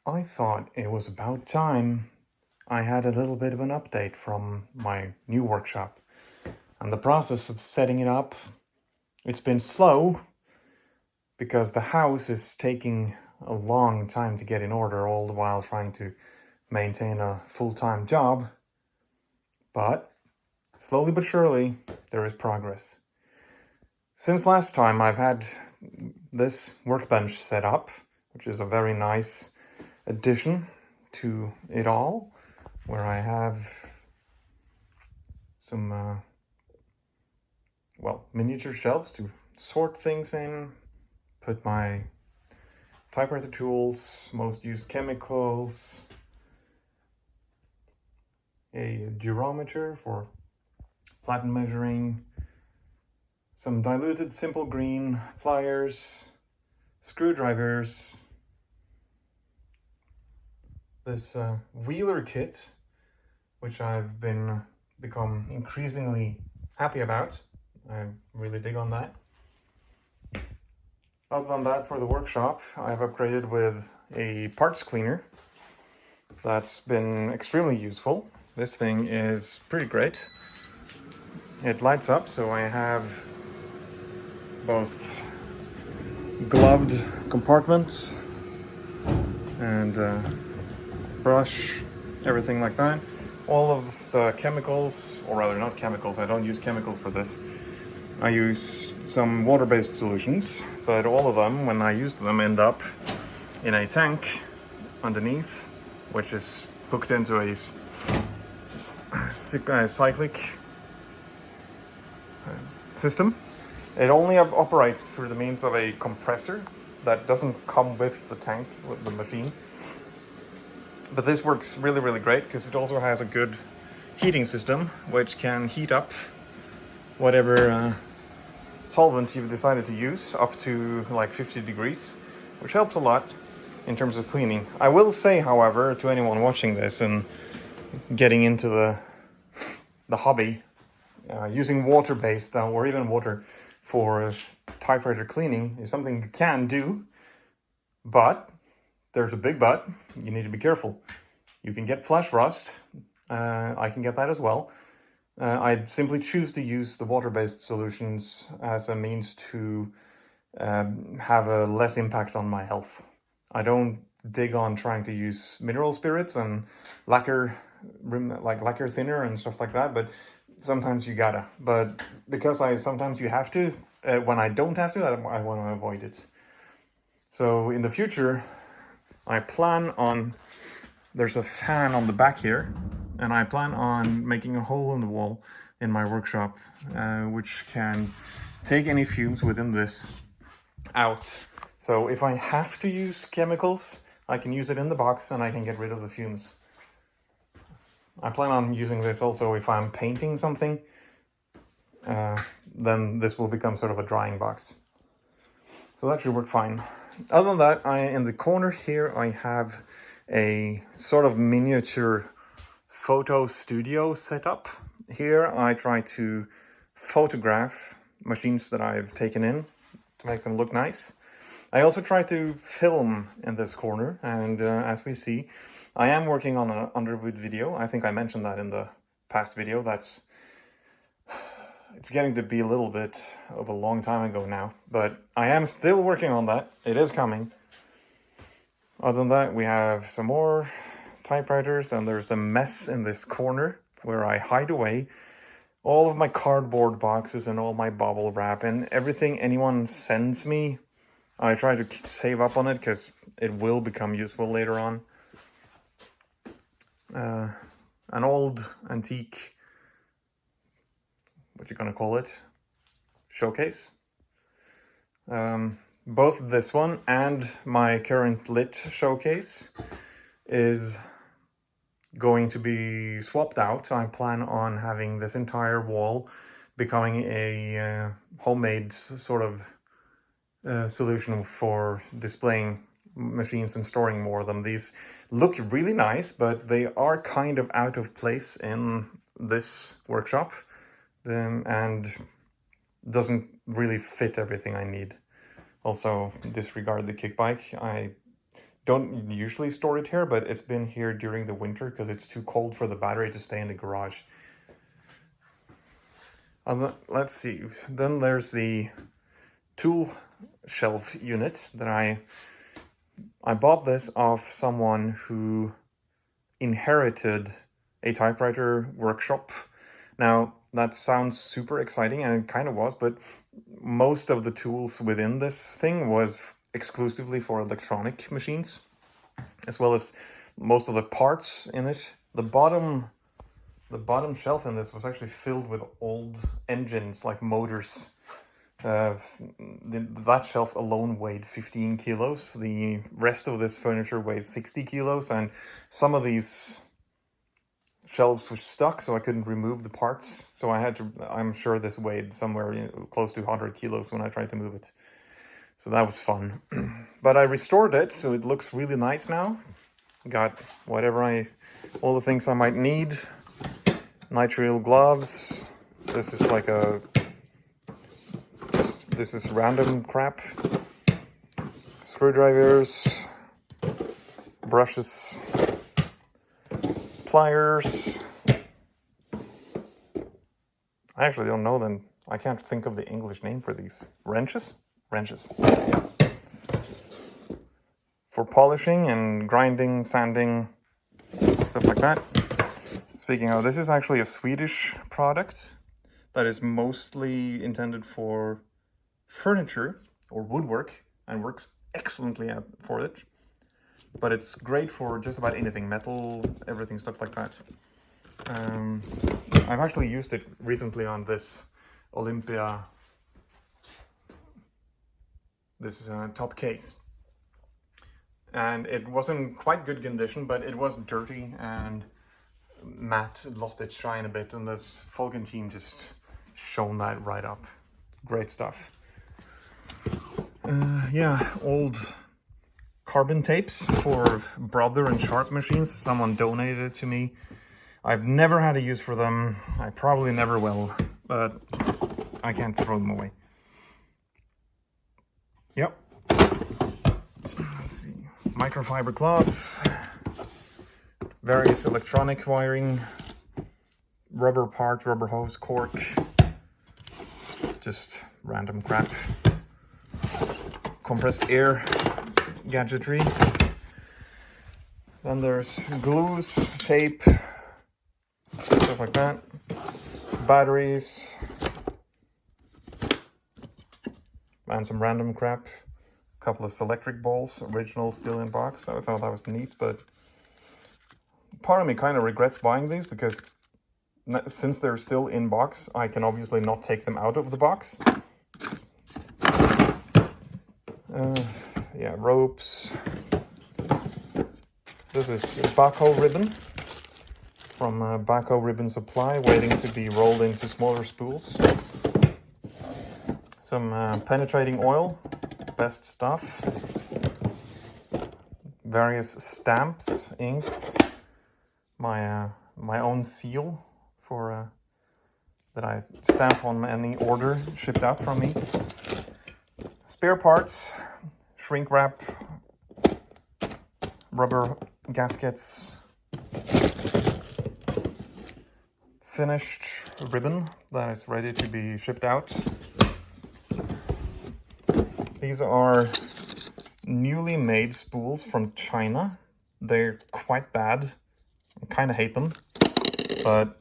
I thought it was about time I had a little bit of an update from my new workshop. And the process of setting it up, it's been slow because the house is taking a long time to get in order, all the while trying to maintain a full-time job. But slowly but surely, there is progress. Since last time, I've had this workbench set up, which is a very nice addition to it all, where I have some, miniature shelves to sort things in, put my typewriter tools, most used chemicals, a durometer for platen measuring, some diluted simple green pliers, screwdrivers, this wheeler kit, which I've become increasingly happy about. I really dig on that. Other than that, for the workshop, I've upgraded with a parts cleaner. That's been extremely useful. This thing is pretty great. It lights up, so I have both gloved compartments and brush, everything like that. All of the chemicals, or rather not chemicals, I don't use chemicals for this. I use some water-based solutions, but all of them, when I use them, end up in a tank underneath, which is hooked into a cyclic system. It only operates through the means of a compressor that doesn't come with the tank, with the machine. But this works really, really great because it also has a good heating system, which can heat up whatever solvent you've decided to use up to like 50 degrees, which helps a lot in terms of cleaning. I will say, however, to anyone watching this and getting into the hobby, using water-based or even water for typewriter cleaning is something you can do, but there's a big but. You need to be careful. You can get flash rust. I can get that as well. I simply choose to use the water-based solutions as a means to have a less impact on my health. I don't dig on trying to use mineral spirits and lacquer thinner and stuff like that, but sometimes you gotta. But because sometimes you have to, when I don't have to, I want to avoid it. So in the future, I plan on, there's a fan on the back here, and I plan on making a hole in the wall in my workshop, which can take any fumes within this out. So if I have to use chemicals, I can use it in the box and I can get rid of the fumes. I plan on using this also if I'm painting something, then this will become sort of a drying box. So that should work fine. Other than that, in the corner here, I have a sort of miniature photo studio set up. Here I try to photograph machines that I've taken in to make them look nice. I also try to film in this corner, and as we see, I am working on an Underwood video. I think I mentioned that in the past video. It's getting to be a little bit of a long time ago now, but I am still working on that. It is coming. Other than that, we have some more typewriters, and there's the mess in this corner where I hide away all of my cardboard boxes and all my bubble wrap and everything anyone sends me. I try to save up on it because it will become useful later on. An old antique, what you gonna call it, showcase. Both this one and my current lit showcase is going to be swapped out. I plan on having this entire wall becoming a homemade sort of solution for displaying machines and storing more of them. These look really nice, but they are kind of out of place in this workshop, and doesn't really fit everything I need. Also, disregard the kick bike. I don't usually store it here, but it's been here during the winter because it's too cold for the battery to stay in the garage. Let's see, then there's the tool shelf unit that I bought this off someone who inherited a typewriter workshop. Now, that sounds super exciting, and it kind of was, but most of the tools within this thing was exclusively for electronic machines, as well as most of the parts in it. The bottom shelf in this was actually filled with old engines, like motors. That shelf alone weighed 15 kilos. The rest of this furniture weighs 60 kilos, and some of these shelves were stuck, so I couldn't remove the parts. So I had to, I'm sure this weighed somewhere close to 100 kilos when I tried to move it. So that was fun. But I restored it, so it looks really nice now. Got all the things I might need. Nitrile gloves. This is like this is random crap. Screwdrivers, brushes, pliers. I actually don't know them. I can't think of the English name for these. Wrenches? Wrenches. For polishing and grinding, sanding, stuff like that. Speaking of, this is actually a Swedish product that is mostly intended for furniture or woodwork and works excellently for it. But it's great for just about anything, metal, everything, stuff like that. I've actually used it recently on this Olympia, this top case. And it wasn't quite good condition, but it was dirty and matte, lost its shine a bit, and this Fulgentine just shone that right up. Great stuff. Yeah, old carbon tapes for Brother and Sharp machines. Someone donated it to me. I've never had a use for them. I probably never will, but I can't throw them away. Yep. Let's see. Microfiber cloth. Various electronic wiring. Rubber part, rubber hose, cork. Just random crap. Compressed air gadgetry. Then there's glues, tape, stuff like that. Batteries. And some random crap. A couple of electric balls, original, still in box. I thought that was neat, but part of me kind of regrets buying these because since they're still in box, I can obviously not take them out of the box. Yeah, ropes. This is backhoe ribbon from Backhoe Ribbon Supply, waiting to be rolled into smaller spools. Some penetrating oil, best stuff. Various stamps, inks. My own seal for that I stamp on any order shipped out from me. Spare parts, shrink wrap, rubber gaskets, finished ribbon that is ready to be shipped out. These are newly made spools from China. They're quite bad. I kind of hate them, but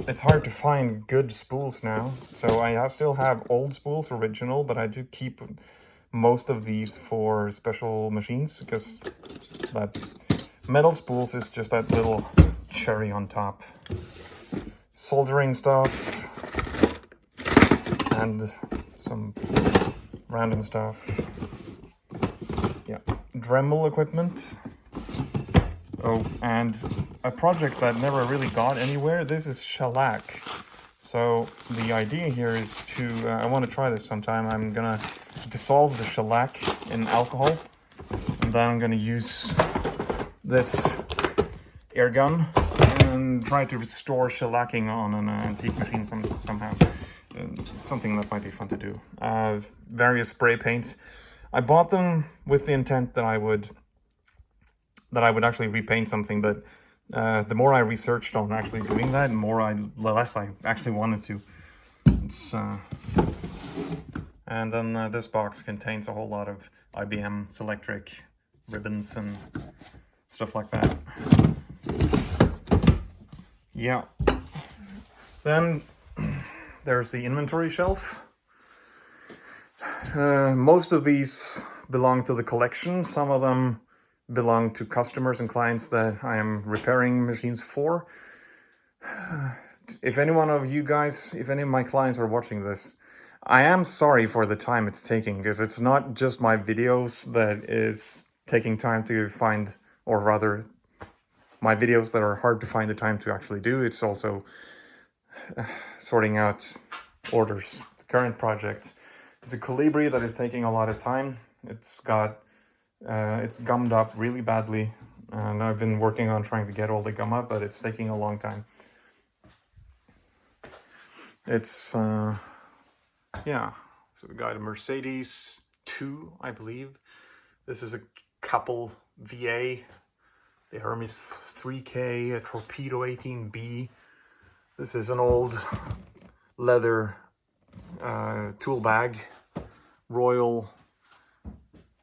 it's hard to find good spools now. So I still have old spools, original, but I do keep most of these for special machines because that metal spools is just that little cherry on top. Soldering stuff and some random stuff. Yeah, Dremel equipment. Oh, and a project that never really got anywhere. This is shellac. So the idea here is to, I want to try this sometime. I'm gonna dissolve the shellac in alcohol, and then I'm gonna use this air gun and try to restore shellacking on an antique machine somehow. Something that might be fun to do. Various spray paints. I bought them with the intent that I would that I would actually repaint something, but the more I researched on actually doing that, the less I actually wanted to. It's and then this box contains a whole lot of IBM Selectric ribbons and stuff like that. Yeah. Then there's the inventory shelf. Most of these belong to the collection. Some of them belong to customers and clients that I am repairing machines for. If any one of you guys, if any of my clients are watching this, I am sorry for the time it's taking, because it's not just my videos that is taking time to find, or rather my videos that are hard to find the time to actually do. It's also sorting out orders. The current project is a Colibri that is taking a lot of time. It's got it's gummed up really badly, and I've been working on trying to get all the gum up, but it's taking a long time. It's yeah, so we got a Mercedes 2, I believe. This is a couple VA, the Hermes 3K, a Torpedo 18B. This is an old leather tool bag, Royal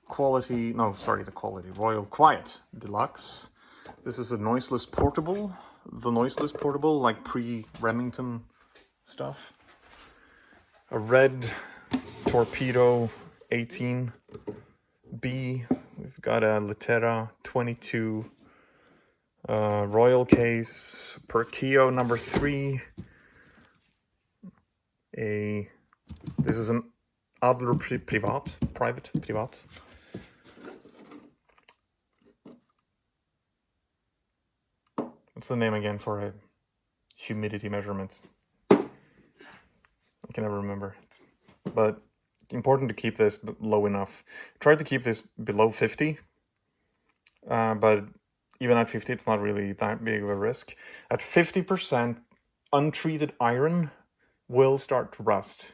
Quality, no, sorry, the Quality, Royal Quiet Deluxe. This is a noiseless portable, the noiseless portable, like pre-Remington stuff. A red Torpedo 18B. We've got a Litera 22 Royal case, Perkio number 3. This is an Adler Privat. What's the name again for a humidity measurement? I can never remember. But important to keep this low enough. Try to keep this below 50. But even at 50, it's not really that big of a risk. At 50%, untreated iron will start to rust.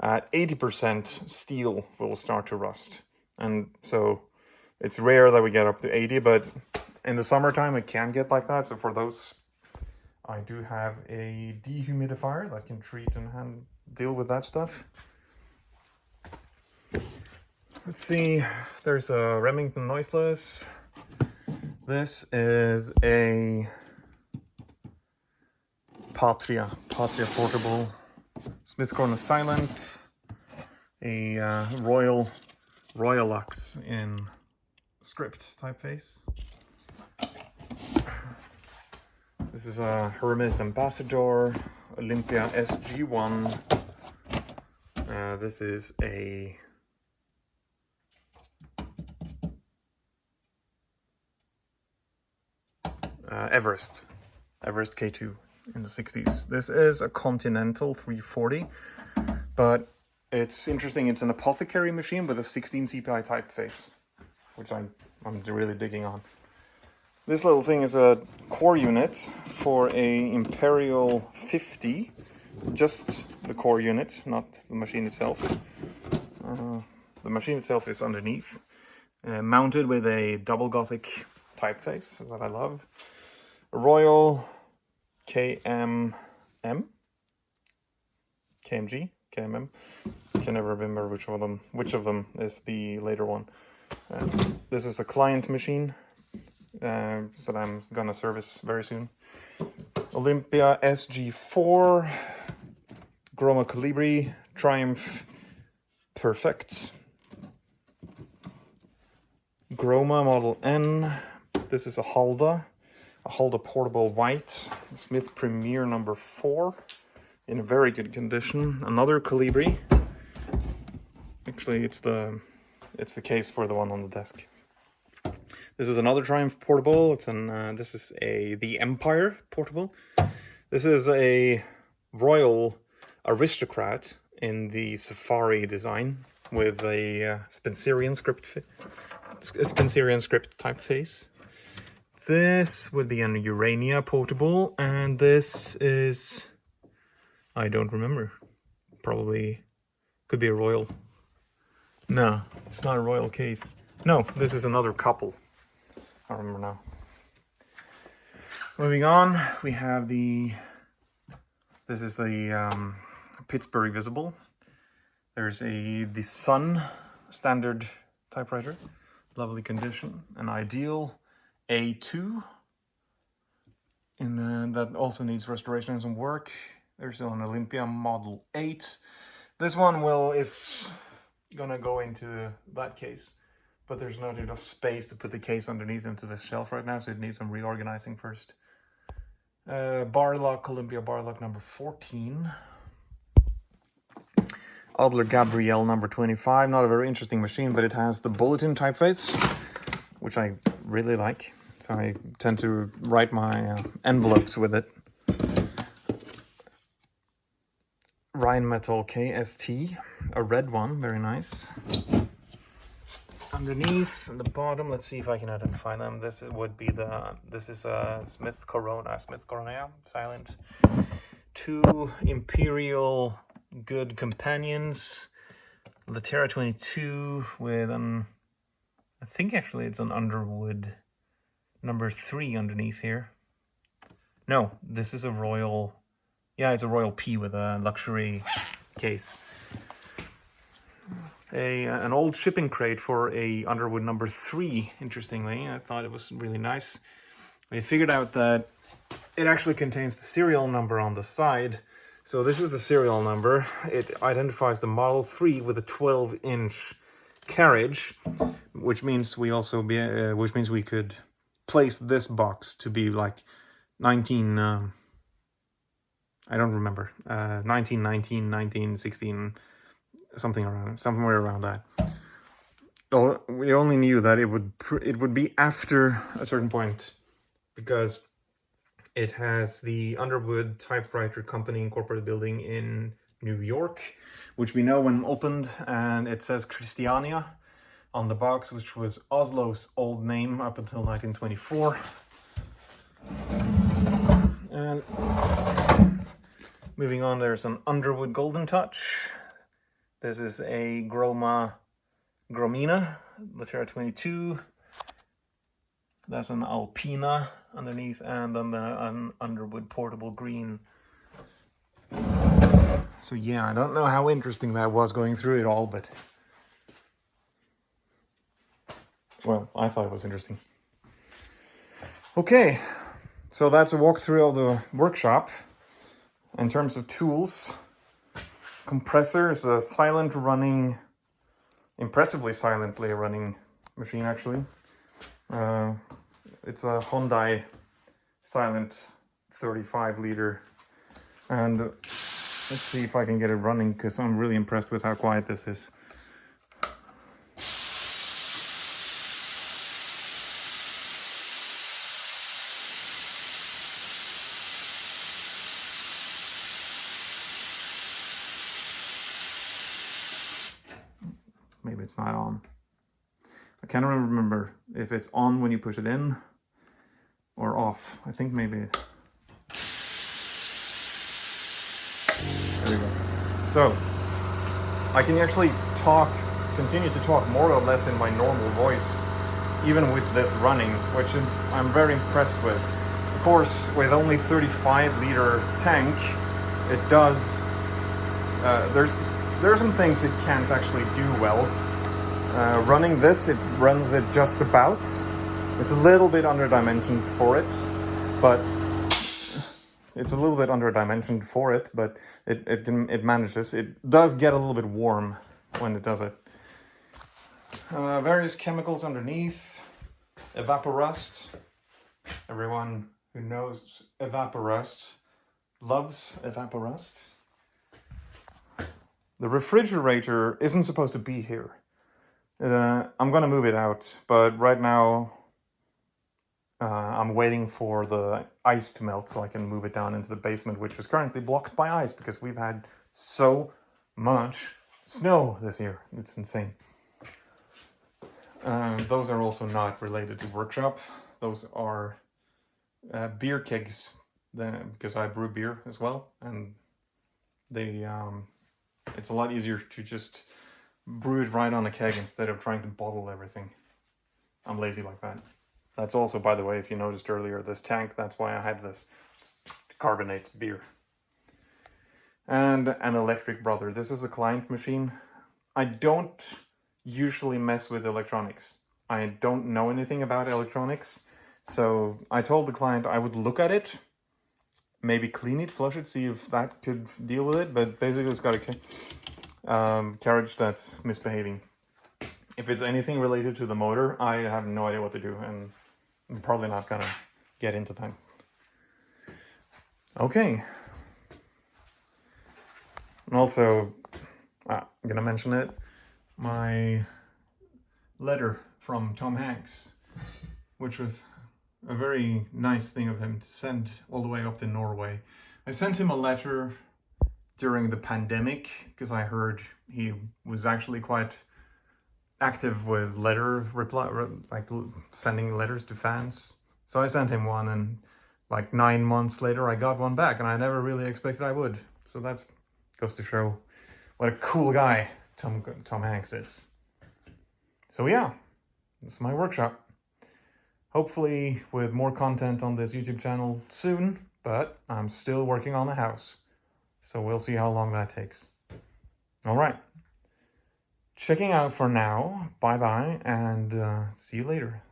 At 80%, steel will start to rust. And so it's rare that we get up to 80, but in the summertime it can get like that. So for those, I do have a dehumidifier that can treat and deal with that stuff. Let's see, there's a Remington noiseless. This is a Patria portable. Smith Corner Silent, a Royalux in script typeface. This is a Hermes Ambassador, Olympia SG1. This is a Everest K2 in the 60s. This is a Continental 340, but it's interesting. It's an apothecary machine with a 16 CPI typeface, which I'm really digging on. This little thing is a core unit for a Imperial 50, just the core unit, not the machine itself. The machine itself is underneath, mounted with a double Gothic typeface that I love. A Royal KMG? KMM? I can never remember which of them is the later one. This is a client machine that I'm gonna service very soon. Olympia SG4, Groma Colibri, Triumph Perfect, Groma Model N. This is a Halda portable white, Smith Premier number 4, in a very good condition. Another Colibri. Actually, it's the case for the one on the desk. This is another Triumph portable. It's this is the Empire portable. This is a Royal Aristocrat in the Safari design with a Spencerian script typeface. This would be an Urania portable, and this is, I don't remember. Probably could be a Royal. No, it's not a Royal case. No, this is another couple. I don't remember now. Moving on, we have this is the Pittsburgh Visible. There's the Sun standard typewriter, lovely condition, an Ideal A2, and that also needs restoration and some work. There's an Olympia Model 8. This one is gonna go into that case, but there's not enough space to put the case underneath into the shelf right now, so it needs some reorganizing first. Bar lock, Olympia bar lock number 14. Adler Gabrielle number 25. Not a very interesting machine, but it has the bulletin typeface, which I really like. So I tend to write my envelopes with it. Rheinmetall KST, a red one, very nice. Underneath, at the bottom, let's see if I can identify them. This is a Smith Corona silent. 2 Imperial Good Companions. Latera 22 with I think actually it's an Underwood number 3 underneath here. No, this is a Royal, yeah, it's a Royal P with a luxury case. An old shipping crate for a Underwood number 3, interestingly. I thought it was really nice. We figured out that it actually contains the serial number on the side. So this is the serial number. It identifies the Model 3 with a 12-inch carriage, which means we could place this box to be like 19, I don't remember, 1919, 1916, somewhere around that. Well, we only knew that it would be after a certain point, because it has the Underwood Typewriter Company Incorporated building in New York, which we know when opened, and it says Christiania on the box, which was Oslo's old name up until 1924. And moving on, there's an Underwood Golden Touch. This is a Gromina, Latera 22. That's an Alpina underneath, and then an Underwood Portable Green. So yeah, I don't know how interesting that was going through it all, but well, I thought it was interesting. Okay, so that's a walkthrough of the workshop. In terms of tools, Compressor is a impressively silently running machine actually. It's a Hyundai Silent 35 liter, and let's see if I can get it running, because I'm really impressed with how quiet this is. Maybe it's not on. I can't remember if it's on when you push it in or off. I think maybe. There we go. So I can actually continue to talk more or less in my normal voice, even with this running, which I'm very impressed with. Of course, with only 35-liter tank, it does. There are some things it can't actually do well. Running this, it runs it just about. It's a little bit under-dimensioned for it, but it manages. It does get a little bit warm when it does it. Various chemicals underneath. Evaporust. Everyone who knows Evaporust loves Evaporust. The refrigerator isn't supposed to be here. I'm gonna move it out, but right now I'm waiting for the ice to melt so I can move it down into the basement, which is currently blocked by ice because we've had so much snow this year. It's insane. Those are also not related to workshop. Those are beer kegs, because I brew beer as well, and it's a lot easier to just brew it right on a keg instead of trying to bottle everything. I'm lazy like that. That's also, by the way, if you noticed earlier, this tank, that's why I had this carbonate beer. And an electric brother. This is a client machine. I don't usually mess with electronics. I don't know anything about electronics. So I told the client I would look at it, maybe clean it, flush it, see if that could deal with it. But basically it's got a carriage that's misbehaving. If it's anything related to the motor, I have no idea what to do, and I'm probably not gonna get into that. Okay. And also, I'm gonna mention it, my letter from Tom Hanks, which was a very nice thing of him to send all the way up to Norway. I sent him a letter during the pandemic because I heard he was actually quite active with letter reply, like sending letters to fans. So I sent him one, and like 9 months later I got one back, and I never really expected I would. So that goes to show what a cool guy Tom Hanks is. So yeah, this is my workshop. Hopefully with more content on this YouTube channel soon, but I'm still working on the house. So we'll see how long that takes. All right. Checking out for now. Bye-bye, and see you later.